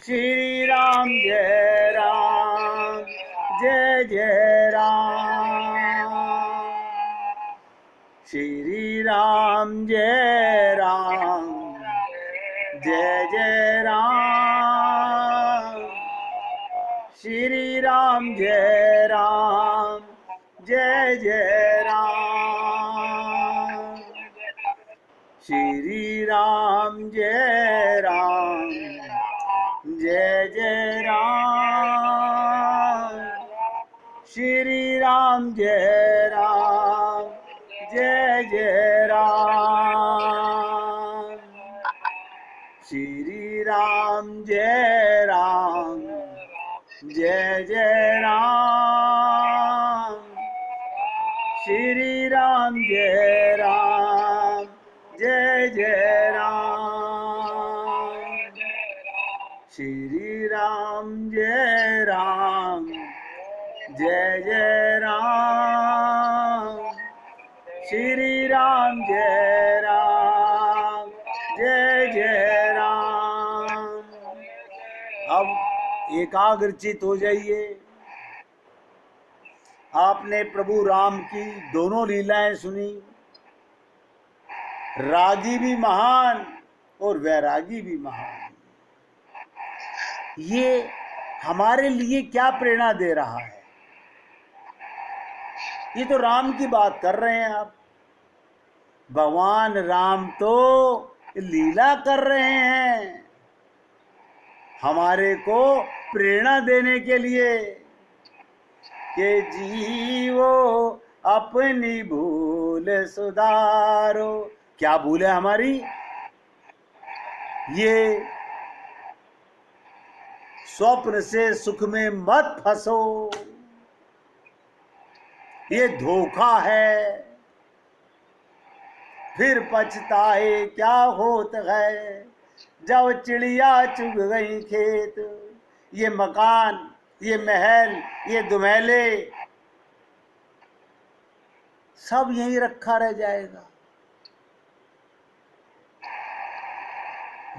श्री राम जय राम, जय जय राम। श्री राम जय राम, जय जय राम। श्री राम जय राम, जय जय राम। श्री राम जय राम, जय जय राम। श्री राम जय राम, जय जय राम। श्री राम जय राम, जय जय राम। श्री राम जय राम, जय जय राम। श्री राम जय राम, जय जय राम। श्री राम जय राम, जय जय राम। अब एकाग्रचित हो जाइए। आपने प्रभु राम की दोनों लीलाएं सुनी। रागी भी महान और वैरागी भी महान। ये हमारे लिए क्या प्रेरणा दे रहा है? ये तो राम की बात कर रहे हैं आप। भगवान राम तो लीला कर रहे हैं हमारे को प्रेरणा देने के लिए कि जीवो अपनी भूल सुधारो। क्या भूल है हमारी? ये स्वप्न से सुख में मत फंसो, ये धोखा है, फिर पछताए क्या होत है, जब चिड़िया चुग गई खेत। ये मकान, ये महल, ये दुमैले सब यहीं रखा रह जाएगा।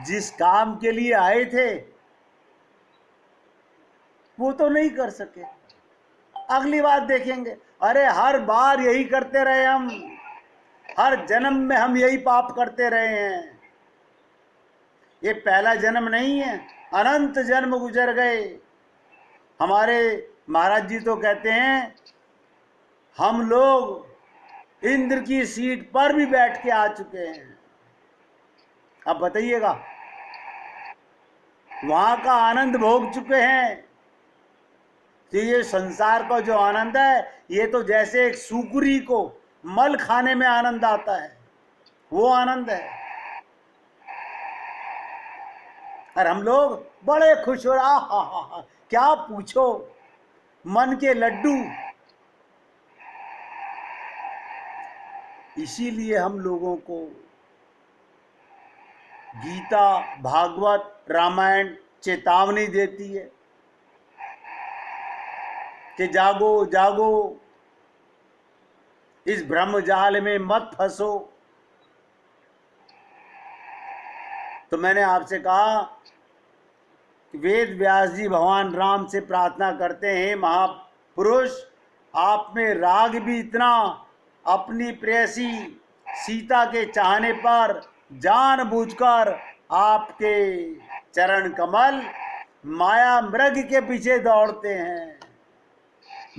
जिस काम के लिए आए थे वो तो नहीं कर सके, अगली बार देखेंगे। अरे हर बार यही करते रहे हम, हर जन्म में हम यही पाप करते रहे हैं। ये पहला जन्म नहीं है, अनंत जन्म गुजर गए। हमारे महाराज जी तो कहते हैं हम लोग इंद्र की सीट पर भी बैठ के आ चुके हैं। अब बताइएगा, वहां का आनंद भोग चुके हैं। तो ये संसार का जो आनंद है, ये तो जैसे एक सुकुरी को मल खाने में आनंद आता है, वो आनंद है। और हम लोग बड़े खुश हो रहा, हा, क्या पूछो, मन के लड्डू। इसीलिए हम लोगों को गीता, भागवत, रामायण चेतावनी देती है कि जागो जागो, इस ब्रह्म जाल में मत फंसो। तो मैंने आपसे कहा कि वेद व्यास जी भगवान राम से प्रार्थना करते हैं, महापुरुष आप में राग भी इतना, अपनी प्रेयसी सीता के चाहने पर जानबूझकर आपके चरण कमल माया मृग के पीछे दौड़ते हैं।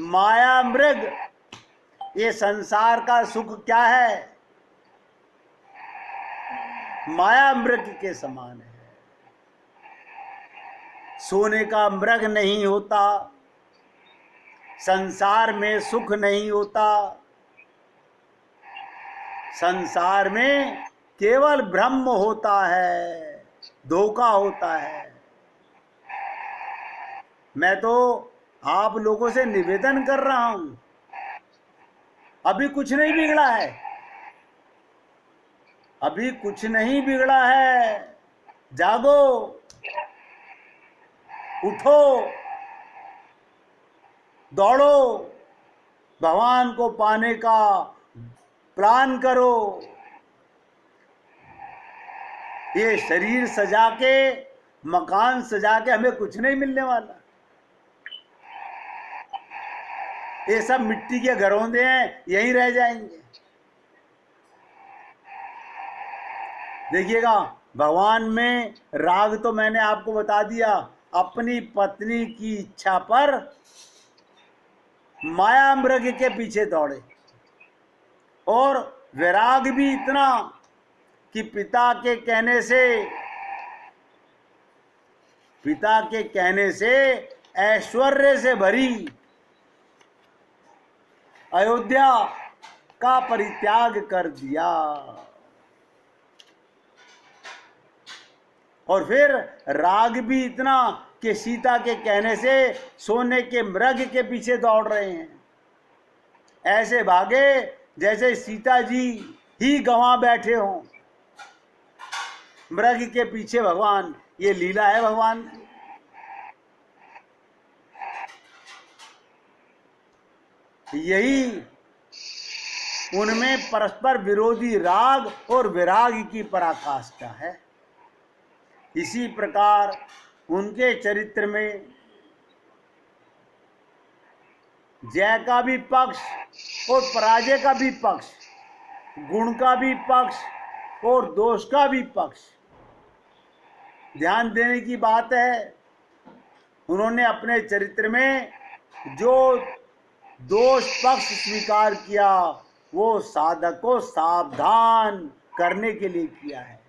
माया मृग, ये संसार का सुख क्या है? माया मृग के समान है। सोने का मृग नहीं होता, संसार में सुख नहीं होता। संसार में केवल ब्रह्म होता है, धोखा होता है। मैं तो आप लोगों से निवेदन कर रहा हूं, अभी कुछ नहीं बिगड़ा है, अभी कुछ नहीं बिगड़ा है। जागो, उठो, दौड़ो, भगवान को पाने का प्लान करो। ये शरीर सजा के मकान सजा के हमें कुछ नहीं मिलने वाला। ये सब मिट्टी के घरौंदे हैं, यहीं रह जाएंगे। देखिएगा, भगवान में राग तो मैंने आपको बता दिया, अपनी पत्नी की इच्छा पर माया मृग के पीछे दौड़े, और विराग भी इतना कि पिता के कहने से ऐश्वर्य से भरी अयोध्या का परित्याग कर दिया। और फिर राग भी इतना कि सीता के कहने से सोने के मृग के पीछे दौड़ रहे हैं। ऐसे भागे जैसे सीता जी ही गंवा बैठे हों, मृग के पीछे भगवान। ये लीला है भगवान की। यही उनमें परस्पर विरोधी राग और विराग की पराकाष्ठा है। इसी प्रकार उनके चरित्र में जय का भी पक्ष और पराजय का भी पक्ष, गुण का भी पक्ष और दोष का भी पक्ष ध्यान देने की बात है। उन्होंने अपने चरित्र में जो दोष पक्ष स्वीकार किया वो साधक को सावधान करने के लिए किया है।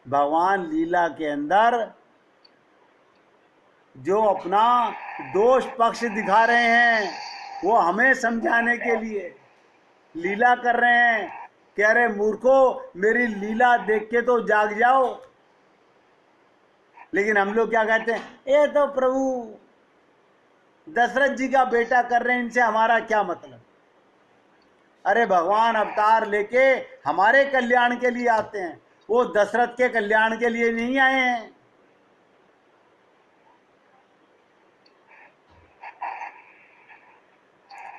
भगवान लीला के अंदर जो अपना दोष पक्ष दिखा रहे हैं वो हमें समझाने के लिए लीला कर रहे हैं। कह रहे मूर्खो, मेरी लीला देख के तो जाग जाओ। लेकिन हम लोग क्या कहते हैं, ये तो प्रभु दशरथ जी का बेटा कर रहे हैं, इनसे हमारा क्या मतलब। अरे भगवान अवतार लेके हमारे कल्याण के लिए आते हैं, वो दशरथ के कल्याण के लिए नहीं आए हैं।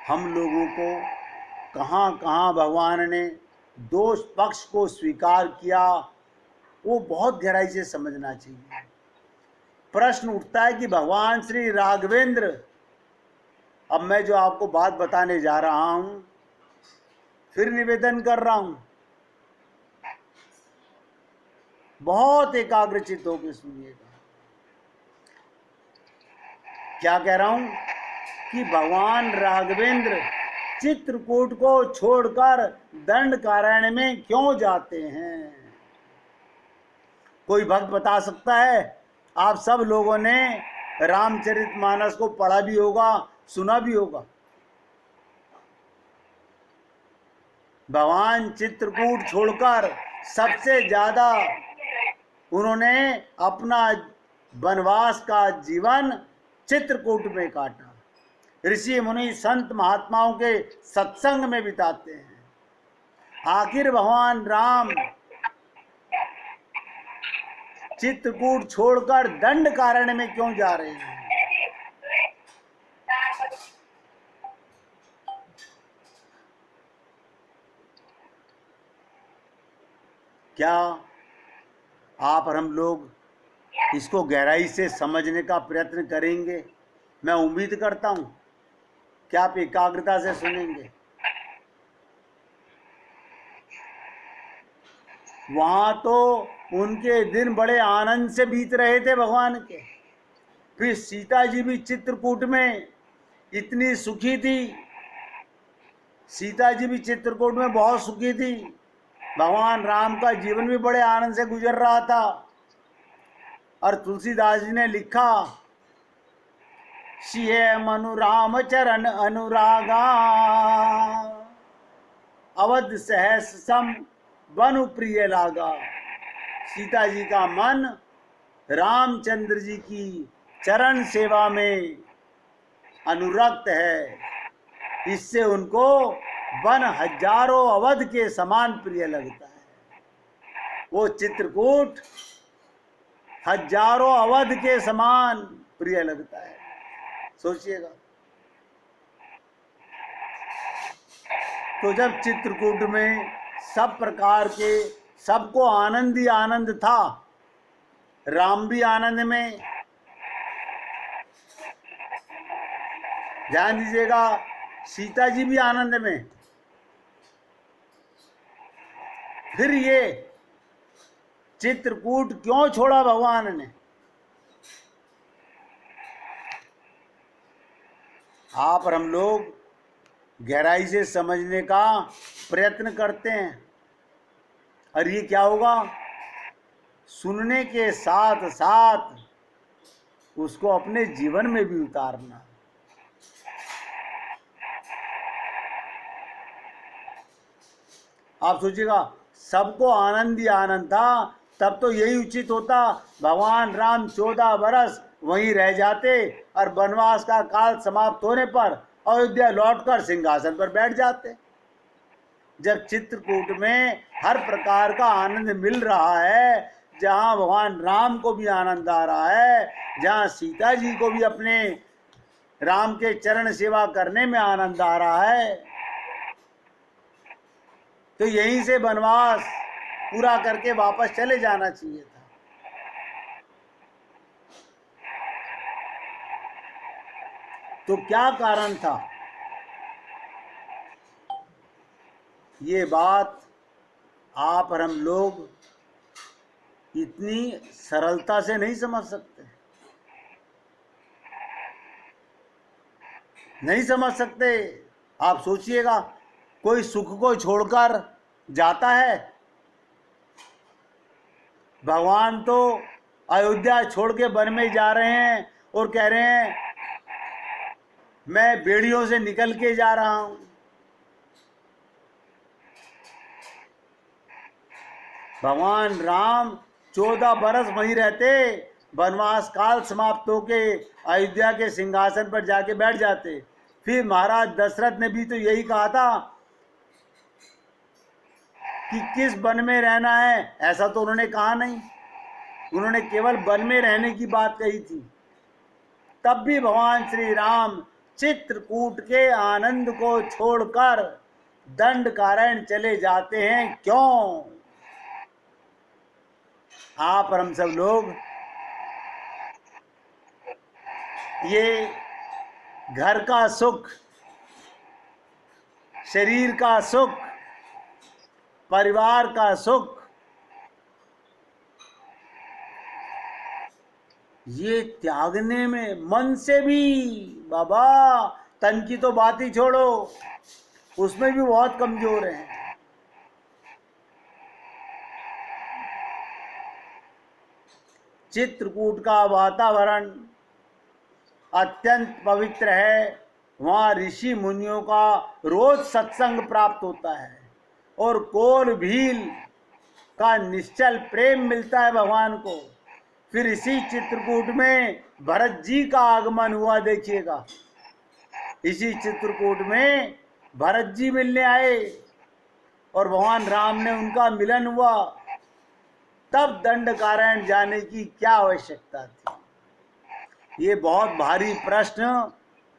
हम लोगों को कहाँ कहाँ भगवान ने दोष पक्ष को स्वीकार किया, वो बहुत गहराई से समझना चाहिए। प्रश्न उठता है कि भगवान श्री राघवेंद्र, अब मैं जो आपको बात बताने जा रहा हूं, फिर निवेदन कर रहा हूं, बहुत एकाग्रचित होकर सुनिएगा। क्या कह रहा हूं कि भगवान राघवेंद्र चित्रकूट को छोड़कर दंडकारण्य में क्यों जाते हैं। कोई भक्त बता सकता है? आप सब लोगों ने रामचरितमानस को पढ़ा भी होगा, सुना भी होगा। भगवान चित्रकूट छोड़कर सबसे ज्यादा उन्होंने अपना वनवास का जीवन चित्रकूट में काटा। ऋषि मुनि संत महात्माओं के सत्संग में बिताते हैं। आखिर भगवान राम चित्रकूट छोड़कर दंडकारण्य में क्यों जा रहे हैं? क्या आप और हम लोग इसको गहराई से समझने का प्रयत्न करेंगे? मैं उम्मीद करता हूं कि आप एकाग्रता से सुनेंगे। वहां तो उनके दिन बड़े आनंद से बीत रहे थे भगवान के। फिर सीता जी भी चित्रकूट में इतनी सुखी थी, सीता जी भी चित्रकूट में बहुत सुखी थी। भगवान राम का जीवन भी बड़े आनंद से गुजर रहा था। और तुलसीदास जी ने लिखा, सिय मनु राम चरण अनुरागा, अवध सहस सम बनु प्रिय लागा। सीता जी का मन रामचंद्र जी की चरण सेवा में अनुरक्त है, इससे उनको वन हजारों अवध के समान प्रिय लगता है। वो चित्रकूट हजारों अवध के समान प्रिय लगता है। सोचिएगा। तो जब चित्रकूट में सब प्रकार के, सबको आनंद ही आनंद था, राम भी आनंद में, ध्यान दीजिएगा, सीता जी भी आनंद में। फिर ये चित्रकूट क्यों छोड़ा भगवान ने? आप और हम लोग गहराई से समझने का प्रयत्न करते हैं, और ये क्या होगा, सुनने के साथ साथ उसको अपने जीवन में भी उतारना। आप सोचिएगा, सबको आनंद ही आनंद था, तब तो यही उचित होता भगवान राम 14 वर्ष वहीं रह जाते और वनवास का काल समाप्त होने पर अयोध्या लौटकर सिंहासन पर बैठ जाते। जब चित्रकूट में हर प्रकार का आनंद मिल रहा है, जहां भगवान राम को भी आनंद आ रहा है, जहां सीता जी को भी अपने राम के चरण सेवा करने में आनंद आ रहा है, तो यहीं से वनवास पूरा करके वापस चले जाना चाहिए था। तो क्या कारण था? ये बात आप और हम लोग इतनी सरलता से नहीं समझ सकते, नहीं समझ सकते। आप सोचिएगा, कोई सुख को छोड़कर जाता है? भगवान तो अयोध्या छोड़ के वन में जा रहे हैं और कह रहे हैं मैं बेड़ियों से निकल के जा रहा हूं। भगवान राम 14 बरस वहीं रहते, वनवास काल समाप्त होके अयोध्या के सिंहासन पर जाके बैठ जाते। फिर महाराज दशरथ ने भी तो यही कहा था कि किस वन में रहना है, ऐसा तो उन्होंने कहा नहीं, उन्होंने केवल वन में रहने की बात कही थी। तब भी भगवान श्री राम चित्रकूट के आनंद को छोड़कर दंडकारण्य चले जाते हैं। क्यों? आप और हम सब लोग ये घर का सुख, शरीर का सुख, परिवार का सुख, ये त्यागने में मन से भी, बाबा तन की तो बात ही छोड़ो, उसमें भी बहुत कमजोर हैं। चित्रकूट का वातावरण अत्यंत पवित्र है, वहाँ ऋषि मुनियों का रोज सत्संग प्राप्त होता है और कोल भील का निश्चल प्रेम मिलता है भगवान को। फिर इसी चित्रकूट में भरत जी का आगमन हुआ, देखिएगा, इसी चित्रकूट में भरत जी मिलने आए और भगवान राम ने उनका मिलन हुआ। तब दंडकारण्य जाने की क्या आवश्यकता थी? ये बहुत भारी प्रश्न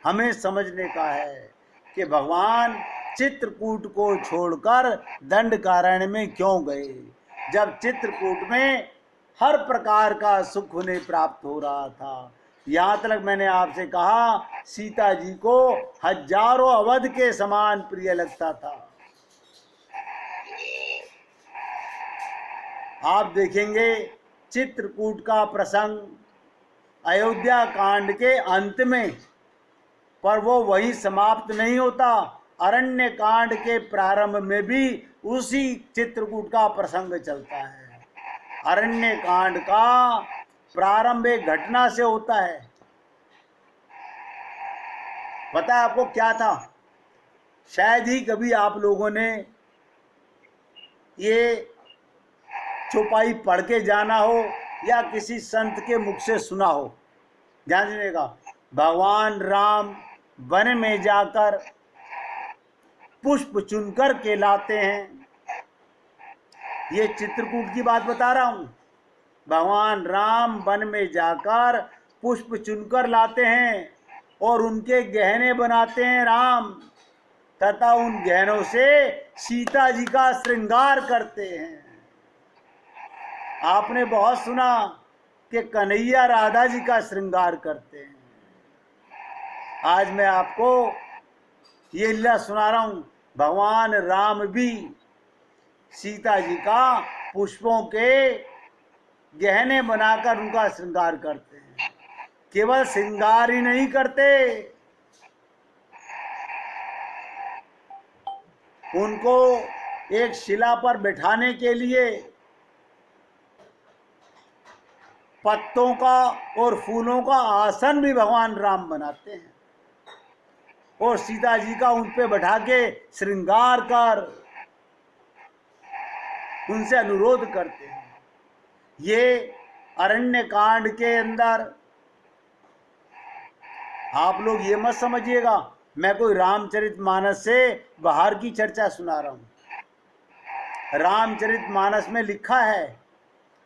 हमें समझने का है कि भगवान चित्रकूट को छोड़कर दंडकारण्य में क्यों गए, जब चित्रकूट में हर प्रकार का सुख उन्हें प्राप्त हो रहा था। यहाँ तक मैंने आपसे कहा, सीता जी को हजारों अवध के समान प्रिय लगता था। आप देखेंगे चित्रकूट का प्रसंग अयोध्या कांड के अंत में, पर वो वही समाप्त नहीं होता। अरण्य कांड के प्रारंभ में भी उसी चित्रकूट का प्रसंग चलता है। अरण्य कांड का प्रारंभ एक घटना से होता है। पता है आपको क्या था? शायद ही कभी आप लोगों ने ये चौपाई पढ़ के जाना हो या किसी संत के मुख से सुना हो। ध्यान दीजिएगा, भगवान राम वन में जाकर पुष्प चुनकर के लाते हैं। ये चित्रकूट की बात बता रहा हूं। भगवान राम वन में जाकर पुष्प चुनकर लाते हैं और उनके गहने बनाते हैं राम, तथा उन गहनों से सीता जी का श्रृंगार करते हैं। आपने बहुत सुना कि कन्हैया राधा जी का श्रृंगार करते हैं। आज मैं आपको ये लीला सुना रहा हूं। भगवान राम भी सीता जी का पुष्पों के गहने बनाकर उनका श्रृंगार करते हैं। केवल श्रृंगार ही नहीं करते, उनको एक शिला पर बैठाने के लिए पत्तों का और फूलों का आसन भी भगवान राम बनाते हैं और सीता जी का उन पे बैठा के श्रृंगार कर उनसे अनुरोध करते हैं। ये अरण्य कांड के अंदर आप लोग ये मत समझिएगा मैं कोई रामचरितमानस से बाहर की चर्चा सुना रहा हूं। रामचरितमानस में लिखा है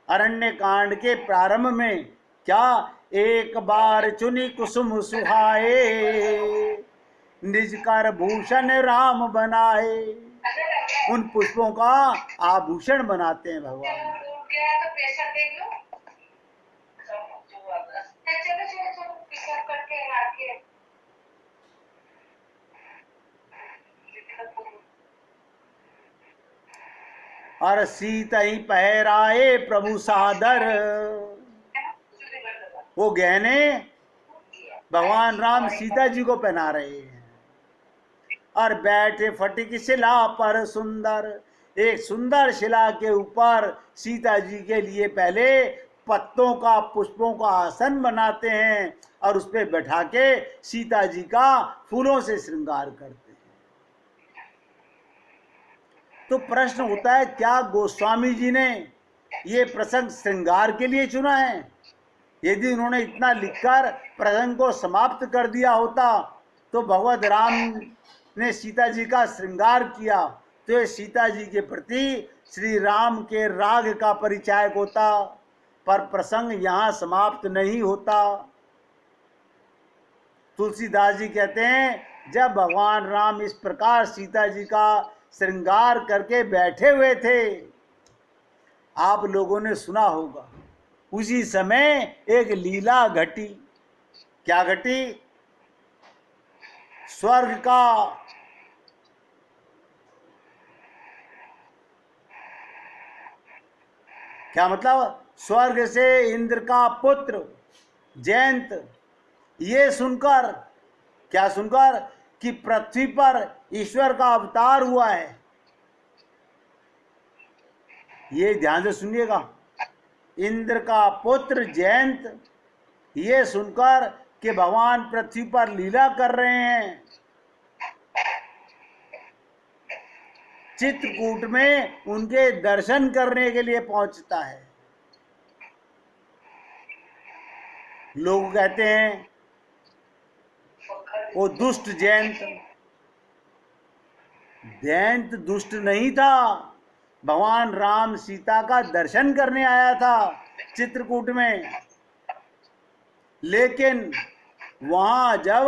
अरण्य कांड के प्रारंभ में, क्या एक बार चुनी कुसुम सुहाए, निज कर भूषण राम बनाए। उन पुष्पों का आभूषण बनाते हैं भगवान। और सीता ही पहराए प्रभु सादर, वो गहने भगवान राम सीता जी को पहना रहे हैं। और बैठे फटिक शिला पर सुंदर, एक सुंदर शिला के ऊपर सीता जी के लिए पहले पत्तों का पुष्पों का आसन बनाते हैं और उस पर बैठा के सीता जी का फूलों से श्रृंगार करते हैं। तो प्रश्न होता है, क्या गोस्वामी जी ने ये प्रसंग श्रृंगार के लिए चुना है? यदि उन्होंने इतना लिखकर प्रसंग को समाप्त कर दिया होता तो भगवत राम ने सीता जी का श्रृंगार किया तो ये सीता जी के प्रति श्री राम के राग का परिचायक होता, पर प्रसंग यहाँ समाप्त नहीं होता। तुलसीदास जी कहते हैं, जब भगवान राम इस प्रकार सीता जी का श्रृंगार करके बैठे हुए थे, आप लोगों ने सुना होगा, उसी समय एक लीला घटी। क्या घटी? स्वर्ग का क्या मतलब? स्वर्ग से इंद्र का पुत्र जयंत ये सुनकर, क्या सुनकर? कि पृथ्वी पर ईश्वर का अवतार हुआ है। ये ध्यान से सुनिएगा, इंद्र का पुत्र जयंत ये सुनकर कि भगवान पृथ्वी पर लीला कर रहे हैं, चित्रकूट में उनके दर्शन करने के लिए पहुंचता है। लोग कहते हैं वो दुष्ट जयंत। जयंत दुष्ट नहीं था, भगवान राम सीता का दर्शन करने आया था चित्रकूट में। लेकिन वहां जब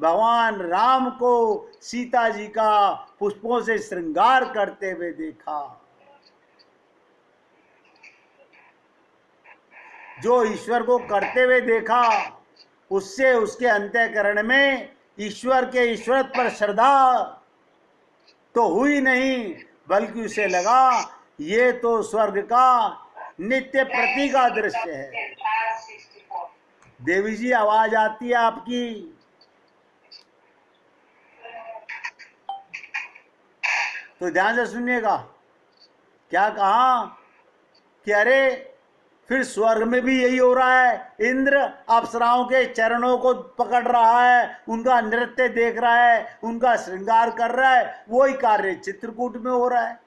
भगवान राम को सीता जी का पुष्पों से श्रृंगार करते हुए देखा, जो ईश्वर को करते हुए देखा, उससे उसके अंतःकरण में ईश्वर के ईश्वरत्व पर श्रद्धा तो हुई नहीं, बल्कि उसे लगा ये तो स्वर्ग का नित्य प्रति का दृश्य है। देवी जी आवाज आती है आपकी? तो ध्यान से सुनिएगा। क्या कहा कि अरे फिर स्वर्ग में भी यही हो रहा है, इंद्र अप्सराओं के चरणों को पकड़ रहा है, उनका नृत्य देख रहा है, उनका श्रृंगार कर रहा है, वही कार्य चित्रकूट में हो रहा है।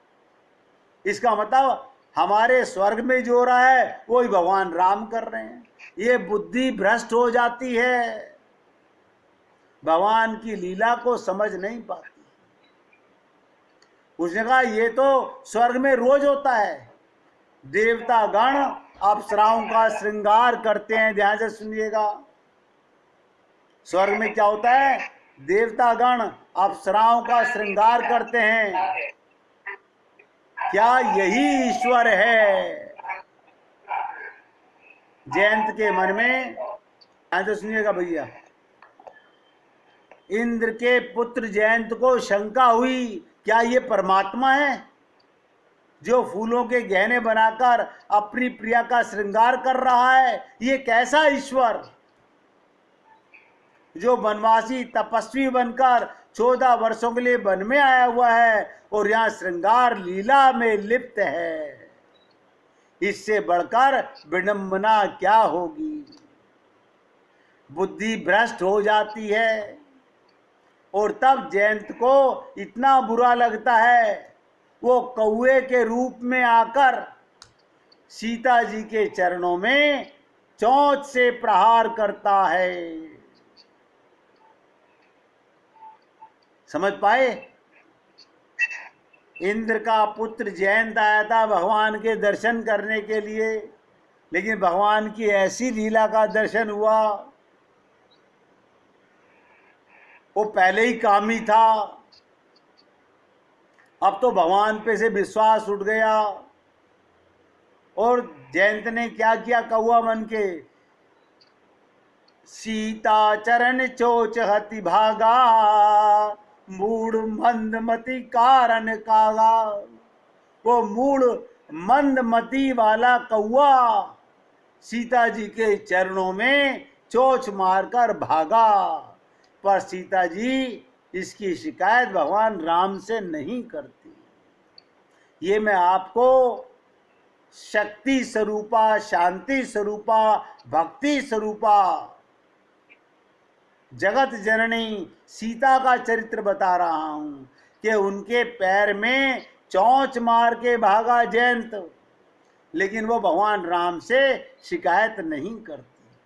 इसका मतलब हमारे स्वर्ग में जो हो रहा है वही भगवान राम कर रहे हैं। ये बुद्धि भ्रष्ट हो जाती है, भगवान की लीला को समझ नहीं पाती। उसने कहा ये तो स्वर्ग में रोज होता है, देवता गण अप्सराओं का श्रृंगार करते हैं। ध्यान से सुनिएगा, स्वर्ग में क्या होता है? देवता गण अप्सराओं का श्रृंगार करते हैं। क्या यही ईश्वर है? जयंत के मन में, तो सुनिएगा भैया, इंद्र के पुत्र जयंत को शंका हुई, क्या ये परमात्मा है जो फूलों के गहने बनाकर अपनी प्रिया का श्रृंगार कर रहा है? ये कैसा ईश्वर जो वनवासी तपस्वी बनकर 14 वर्षों के लिए वन में आया हुआ है और यहाँ श्रृंगार लीला में लिप्त है? इससे बढ़कर विडंबना क्या होगी? बुद्धि भ्रष्ट हो जाती है और तब जयंत को इतना बुरा लगता है, वो कौए के रूप में आकर सीता जी के चरणों में चोंच से प्रहार करता है। समझ पाए? इंद्र का पुत्र जयंत आया था भगवान के दर्शन करने के लिए, लेकिन भगवान की ऐसी लीला का दर्शन हुआ, वो पहले ही कामी था, अब तो भगवान पे से विश्वास उठ गया। और जयंत ने क्या किया कौआ बन के? सीता चरण चोच हति भागा, मूड मंदमती कारण कागा। वो मूड मंदमती वाला कौआ सीता जी के चरणों में चोच मारकर भागा, पर सीता जी इसकी शिकायत भगवान राम से नहीं करती। ये मैं आपको शक्ति स्वरूपा, शांति स्वरूपा, भक्ति स्वरूपा जगत जननी सीता का चरित्र बता रहा हूं कि उनके पैर में चोंच मार के भागा जयंत, लेकिन वो भगवान राम से शिकायत नहीं करती।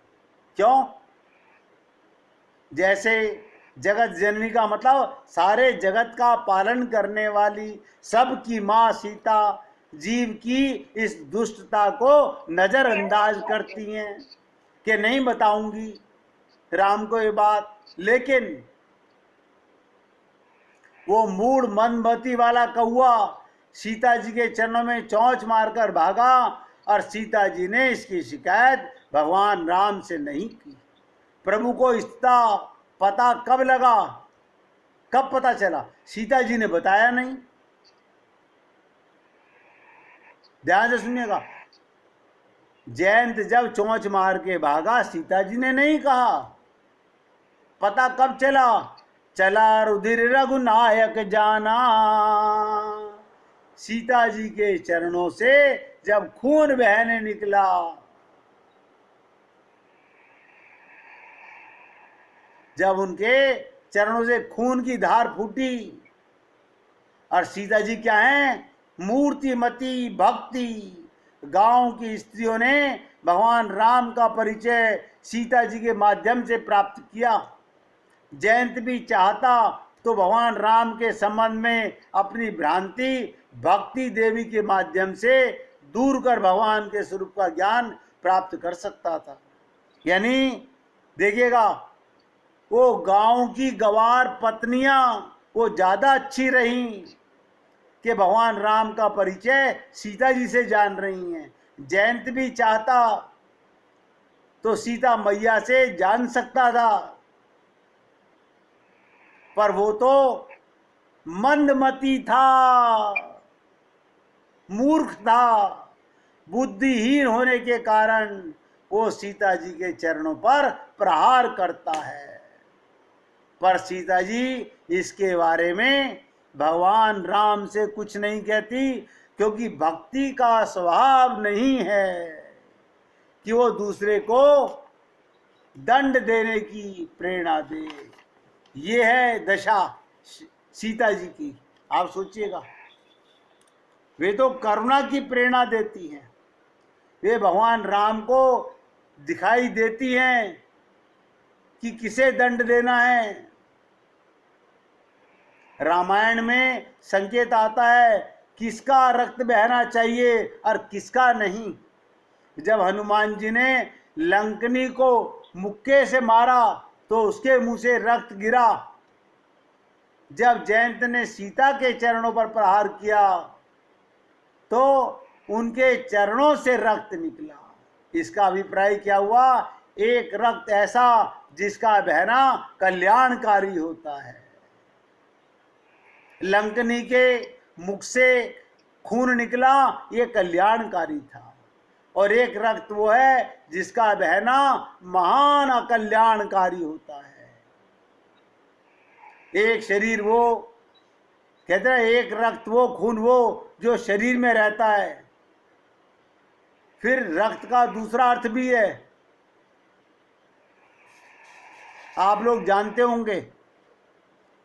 क्यों? जैसे जगत जननी का मतलब सारे जगत का पालन करने वाली सबकी माँ सीता जीव की इस दुष्टता को नजरअंदाज करती हैं कि नहीं बताऊंगी राम को ये बात, लेकिन वो मूड मनमती वाला कौआ सीता जी के चरणों में चोंच मारकर भागा और सीता जी ने इसकी शिकायत भगवान राम से नहीं की। प्रभु को इसका पता कब लगा, कब पता चला? सीता जी ने बताया नहीं। ध्यान से सुनिएगा, जयंत जब चोंच मार के भागा सीता जी ने नहीं कहा। पता कब चला? चला रुधिर रघुनायक जाना। सीता जी के चरणों से जब खून बहने निकला, जब उनके चरणों से खून की धार फूटी, और सीता जी क्या हैं? मूर्तिमती भक्ति। गांव की स्त्रियों ने भगवान राम का परिचय सीता जी के माध्यम से प्राप्त किया। जयंत भी चाहता तो भगवान राम के संबंध में अपनी भ्रांति भक्ति देवी के माध्यम से दूर कर भगवान के स्वरूप का ज्ञान प्राप्त कर सकता था। यानी देखिएगा, वो गांव की गवार पत्नियां वो ज्यादा अच्छी रहीं कि भगवान राम का परिचय सीता जी से जान रही हैं। जयंत भी चाहता तो सीता मैया से जान सकता था, पर वो तो मंदमती था, मूर्ख था। बुद्धिहीन होने के कारण वो सीता जी के चरणों पर प्रहार करता है। पर सीता जी इसके बारे में भगवान राम से कुछ नहीं कहती, क्योंकि भक्ति का स्वभाव नहीं है कि वो दूसरे को दंड देने की प्रेरणा दे। ये है दशा सीता जी की। आप सोचिएगा, वे तो करुणा की प्रेरणा देती हैं, वे भगवान राम को दिखाई देती हैं कि किसे दंड देना है। रामायण में संकेत आता है किसका रक्त बहना चाहिए और किसका नहीं। जब हनुमान जी ने लंकनी को मुक्के से मारा तो उसके मुंह से रक्त गिरा। जब जयंत ने सीता के चरणों पर प्रहार किया तो उनके चरणों से रक्त निकला। इसका अभिप्राय क्या हुआ? एक रक्त ऐसा जिसका बहना कल्याणकारी होता है। लंकनी के मुख से खून निकला, ये कल्याणकारी था। और एक रक्त वो है जिसका बहना महान अकल्याणकारी होता है। एक शरीर वो, कहते हैं एक रक्त वो, खून वो जो शरीर में रहता है। फिर रक्त का दूसरा अर्थ भी है, आप लोग जानते होंगे।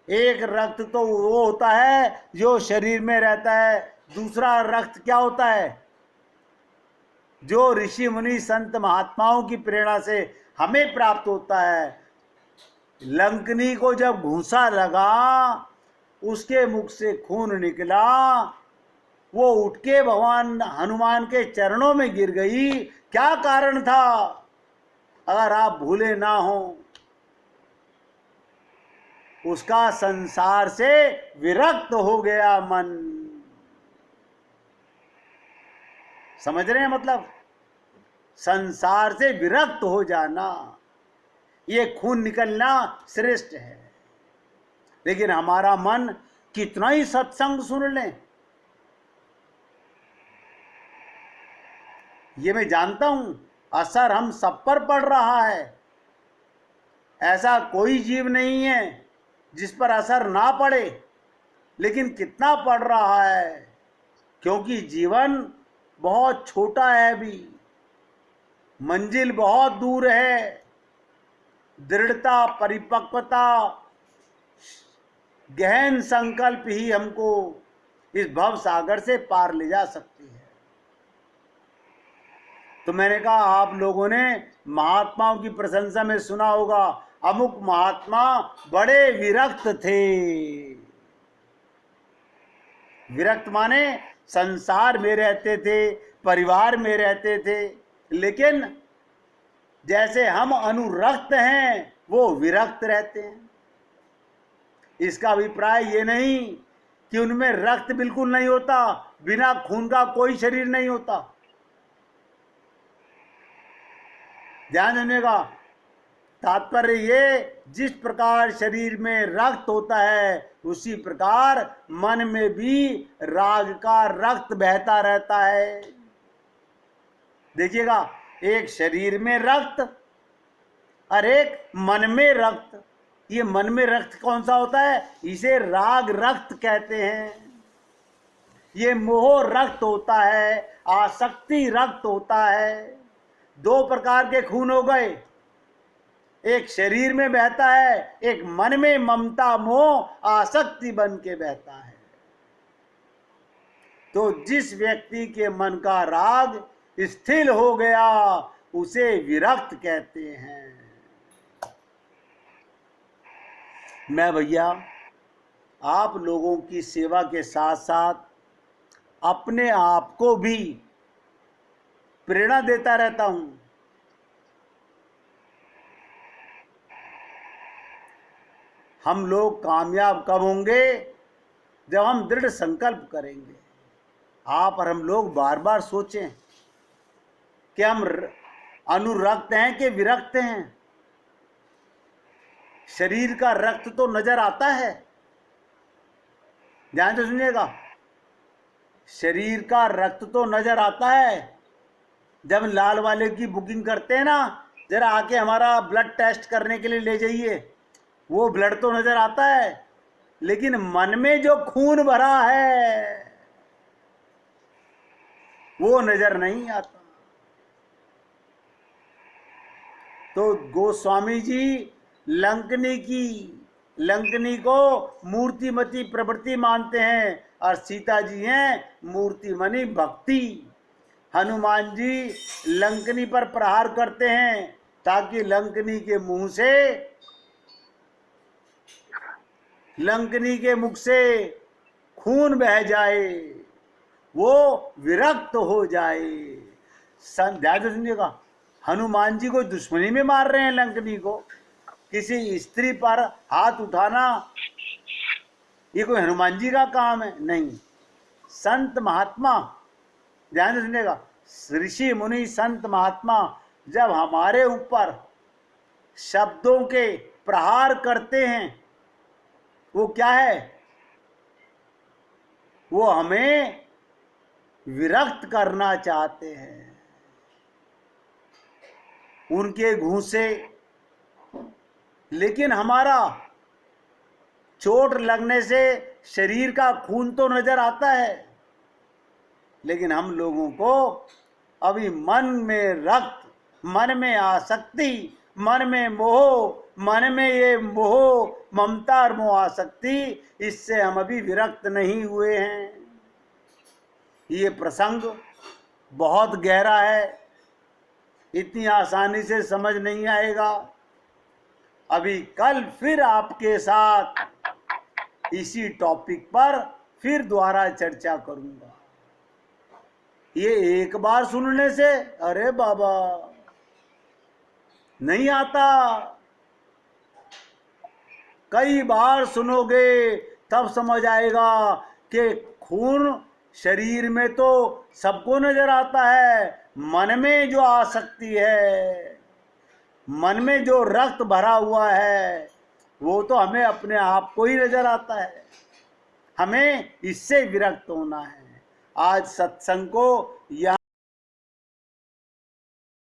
एक रक्त तो वो होता है जो शरीर में रहता है, दूसरा रक्त क्या होता है? जो ऋषि मुनि संत महात्माओं की प्रेरणा से हमें प्राप्त होता है। लंकनी को जब घूंसा लगा, उसके मुख से खून निकला, वो उठ के भगवान हनुमान के चरणों में गिर गई। क्या कारण था? अगर आप भूले ना हो, उसका संसार से विरक्त हो गया मन। समझ रहे हैं मतलब? संसार से विरक्त हो जाना, ये खून निकलना श्रेष्ठ है। लेकिन हमारा मन कितना ही सत्संग सुन लें, ये मैं जानता हूं, असर हम सब पर पड़ रहा है। ऐसा कोई जीव नहीं है जिस पर असर ना पड़े। लेकिन कितना पड़ रहा है, क्योंकि जीवन बहुत छोटा है अभी, मंजिल बहुत दूर है। दृढ़ता, परिपक्वता, गहन संकल्प ही हमको इस भव सागर से पार ले जा सकती है। तो मैंने कहा, आप लोगों ने महात्माओं की प्रशंसा में सुना होगा, अमुक महात्मा बड़े विरक्त थे। विरक्त माने संसार में रहते थे, परिवार में रहते थे, लेकिन जैसे हम अनुरक्त हैं वो विरक्त रहते हैं। इसका अभिप्राय ये नहीं कि उनमें रक्त बिल्कुल नहीं होता, बिना खून का कोई शरीर नहीं होता। ध्यान देनेगा तात्पर्य ये, जिस प्रकार शरीर में रक्त होता है उसी प्रकार मन में भी राग का रक्त बहता रहता है। देखिएगा, एक शरीर में रक्त और एक मन में रक्त। ये मन में रक्त कौन सा होता है? इसे राग रक्त कहते हैं। ये मोह रक्त होता है, आसक्ति रक्त होता है। दो प्रकार के खून हो गए, एक शरीर में बहता है, एक मन में ममता मोह आसक्ति बन के बहता है। तो जिस व्यक्ति के मन का राग स्थिर हो गया उसे विरक्त कहते हैं। मैं भैया आप लोगों की सेवा के साथ साथ अपने आप को भी प्रेरणा देता रहता हूं। हम लोग कामयाब कब होंगे? जब हम दृढ़ संकल्प करेंगे। आप और हम लोग बार बार सोचें कि हम अनुरक्त हैं कि विरक्त हैं। शरीर का रक्त तो नजर आता है, ध्यान से सुनिएगा। शरीर का रक्त तो नजर आता है। जब लाल वाले की बुकिंग करते हैं ना, जरा आके हमारा ब्लड टेस्ट करने के लिए ले जाइए, वो ब्लड तो नजर आता है, लेकिन मन में जो खून भरा है वो नजर नहीं आता। तो गोस्वामी जी लंकनी को मूर्तिमती प्रवृत्ति मानते हैं और सीता जी हैं मूर्तिमनी भक्ति। हनुमान जी लंकनी पर प्रहार करते हैं ताकि लंकनी के मुंह से, लंकनी के मुख से खून बह जाए, वो विरक्त हो जाए। ध्यान से सुनिएगा, हनुमान जी को दुश्मनी में मार रहे हैं लंकनी को। किसी स्त्री पर हाथ उठाना ये कोई हनुमान जी का काम है? नहीं। संत महात्मा, ध्यान से सुनिएगा, ऋषि मुनि संत महात्मा जब हमारे ऊपर शब्दों के प्रहार करते हैं, वो क्या है, वो हमें विरक्त करना चाहते हैं। उनके घूंसे, लेकिन हमारा चोट लगने से शरीर का खून तो नजर आता है, लेकिन हम लोगों को अभी मन में रक्त, मन में आसक्ति, मन में मोह, मन में ये मोह ममता और मोह आसक्ति, इससे हम अभी विरक्त नहीं हुए हैं। ये प्रसंग बहुत गहरा है, इतनी आसानी से समझ नहीं आएगा। अभी कल फिर आपके साथ इसी टॉपिक पर फिर दोबारा चर्चा करूंगा। ये एक बार सुनने से अरे बाबा नहीं आता, कई बार सुनोगे तब समझ आएगा कि खून शरीर में तो सबको नजर आता है, मन में जो आसक्ति है, मन में जो रक्त भरा हुआ है, वो तो हमें अपने आप को ही नजर आता है। हमें इससे विरक्त होना है। आज सत्संग को यहाँ